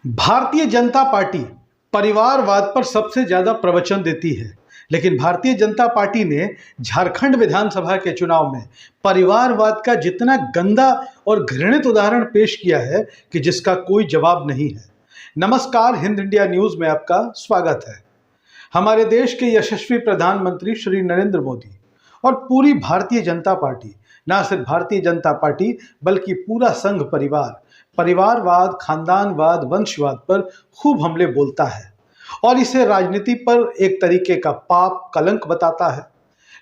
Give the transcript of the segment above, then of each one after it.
Bharatiya Janata party परिवारवाद पर सबसे ज्यादा प्रवचन देती है, लेकिन भारतीय जनता पार्टी ने झारखंड विधानसभा के चुनाव में परिवारवाद का जितना गंदा और घृणित उदाहरण पेश किया है कि जिसका कोई जवाब नहीं है। नमस्कार, हिंद इंडिया न्यूज में आपका स्वागत है। हमारे देश के यशस्वी प्रधानमंत्री श्री नरेंद्र मोदी और पूरी भारतीय जनता पार्टी, न सिर्फ भारतीय जनता पार्टी बल्कि पूरा संघ परिवार परिवारवाद, खानदानवाद, वंशवाद पर खूब हमले बोलता है और इसे राजनीति पर एक तरीके का पाप कलंक बताता है।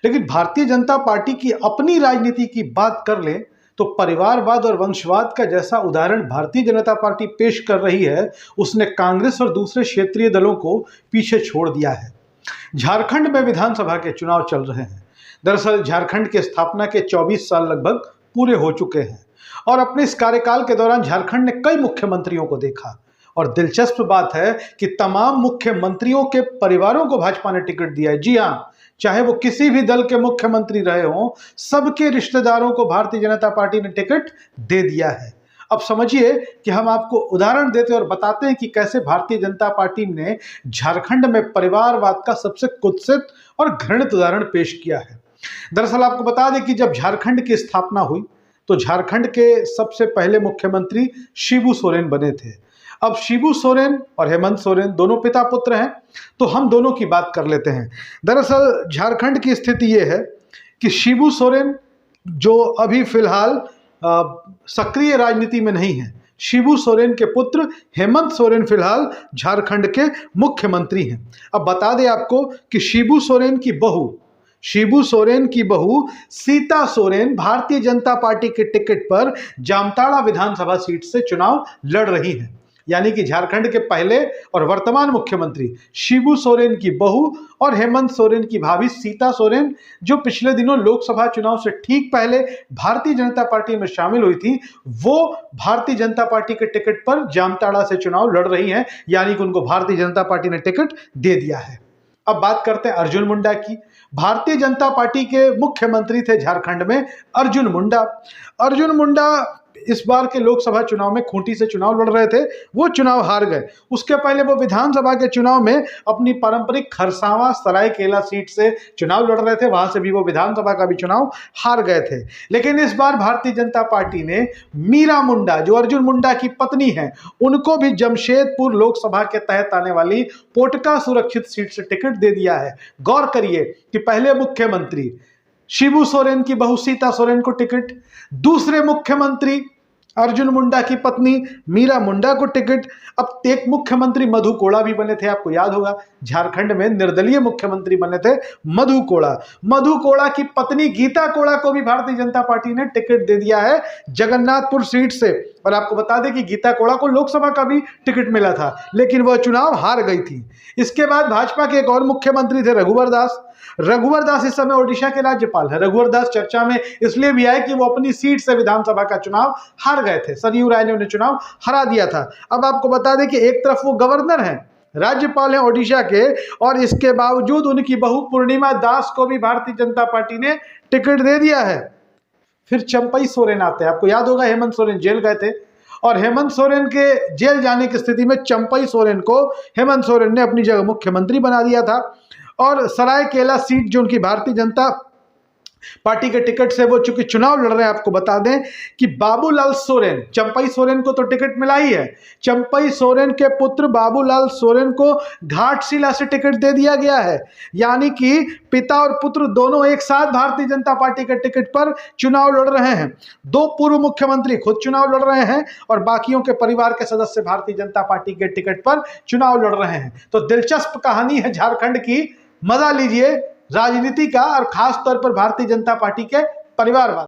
लेकिन भारतीय जनता पार्टी की अपनी राजनीति की बात कर लें तो परिवारवाद और वंशवाद का जैसा उदाहरण भारतीय जनता पार्टी पेश कर रही है, उसने कांग्रेस और दूसरे क्षेत्रीय दलों को पीछे छोड़ दिया है। झारखंड में विधानसभा के चुनाव चल रहे हैं। दरअसल झारखंड की स्थापना के 24 साल लगभग पूरे हो चुके हैं और अपने इस कार्यकाल के दौरान झारखंड ने कई मुख्यमंत्रियों को देखा और दिलचस्प बात है कि तमाम मुख्यमंत्रियों के परिवारों को भाजपा ने टिकट दिया है। जी हाँ, चाहे वो किसी भी दल के मुख्यमंत्री रहे हों, सबके रिश्तेदारों को भारतीय जनता पार्टी ने टिकट दे दिया है। अब समझिए कि हम आपको उदाहरण देते और बताते हैं कि कैसे भारतीय जनता पार्टी ने झारखंड में परिवारवाद का सबसे कुत्सित और घृणित उदाहरण पेश किया है। दरअसल आपको बता दें कि जब झारखंड की स्थापना हुई तो झारखंड के सबसे पहले मुख्यमंत्री शिबू सोरेन बने थे। अब शिबू सोरेन और हेमंत सोरेन दोनों पिता पुत्र हैं, तो हम दोनों की बात कर लेते हैं। दरअसल झारखंड की स्थिति ये है कि शिबू सोरेन जो अभी फिलहाल सक्रिय राजनीति में नहीं है, शिबू सोरेन के पुत्र हेमंत सोरेन फिलहाल झारखंड के मुख्यमंत्री हैं। अब बता दें आपको कि शिबू सोरेन की बहू सीता सोरेन भारतीय जनता पार्टी के टिकट पर जामताड़ा विधानसभा सीट से चुनाव लड़ रही हैं। यानी कि झारखंड के पहले और वर्तमान मुख्यमंत्री शिबू सोरेन की बहू और हेमंत सोरेन की भाभी सीता सोरेन, जो पिछले दिनों लोकसभा चुनाव से ठीक पहले भारतीय जनता पार्टी में शामिल हुई थी, वो भारतीय जनता पार्टी के टिकट पर जामताड़ा से चुनाव लड़ रही हैं। यानी कि उनको भारतीय जनता पार्टी ने टिकट दे दिया है। अब बात करते हैं अर्जुन मुंडा की। भारतीय जनता पार्टी के मुख्यमंत्री थे झारखंड में अर्जुन मुंडा इस बार के लोकसभा चुनाव में खूंटी से चुनाव लड़ रहे थे, वो चुनाव हार गए। उसके पहले वो विधानसभा के चुनाव में अपनी पारंपरिक खरसावां सरायकेला सीट से चुनाव लड़ रहे थे, वहां से भी वो विधानसभा का भी चुनाव हार गए थे। लेकिन इस बार भारतीय जनता पार्टी ने मीरा मुंडा, जो अर्जुन मुंडा की पत्नी है, उनको भी जमशेदपुर लोकसभा के तहत आने वाली पोटका सुरक्षित सीट से टिकट दे दिया है। गौर करिए कि पहले मुख्यमंत्री शिबू सोरेन की बहू सीता सोरेन को टिकट, दूसरे मुख्यमंत्री अर्जुन मुंडा की पत्नी मीरा मुंडा को टिकट। अब एक मुख्यमंत्री मधु कोड़ा भी बने थे, आपको याद होगा, झारखंड में निर्दलीय मुख्यमंत्री बने थे मधु कोड़ा की पत्नी गीता कोड़ा को भी भारतीय जनता पार्टी ने टिकट दे दिया है जगन्नाथपुर सीट से। और आपको बता दें कि गीता कोड़ा को लोकसभा का भी टिकट मिला था, लेकिन वह चुनाव हार गई थी। इसके बाद भाजपा के एक और मुख्यमंत्री थे रघुवर दास इस समय ओडिशा के राज्यपाल है। रघुवर दास चर्चा में इसलिए भी आए कि वो अपनी सीट से विधानसभा का चुनाव हार गए थे। सरयू राय ने उन्हें चुनाव हरा दिया था। अब आपको बता दें कि एक तरफ वो गवर्नर हैं, राज्यपाल हैं ओडिशा के, और इसके बावजूद उनकी बहू पूर्णिमा दास को भी भारतीय जनता पार्टी ने टिकट दे दिया है। फिर चंपई सोरेन आते हैं। आपको याद होगा हेमंत सोरेन जेल गए थे और हेमंत सोरेन के जेल जाने की स्थिति में चंपई सोरेन को हेमंत सोरेन ने अपनी जगह मुख्यमंत्री बना दिया था। और सरायकेला सीट जो उनकी भारतीय जनता पार्टी के टिकट से वो चूंकि चुनाव लड़ रहे हैं, आपको बता दें कि बाबूलाल सोरेन, चंपई सोरेन को तो टिकट मिला ही है, चंपई सोरेन के पुत्र बाबूलाल सोरेन को घाटशिला से टिकट दे दिया गया है। यानी कि पिता और पुत्र दोनों एक साथ भारतीय जनता पार्टी के टिकट पर चुनाव लड़ रहे हैं। दो पूर्व मुख्यमंत्री खुद चुनाव लड़ रहे हैं और बाकियों के परिवार के सदस्य भारतीय जनता पार्टी के टिकट पर चुनाव लड़ रहे हैं। तो दिलचस्प कहानी है झारखंड की, मजा लीजिए राजनीति का, और खास तौर पर भारतीय जनता पार्टी के परिवारवाद।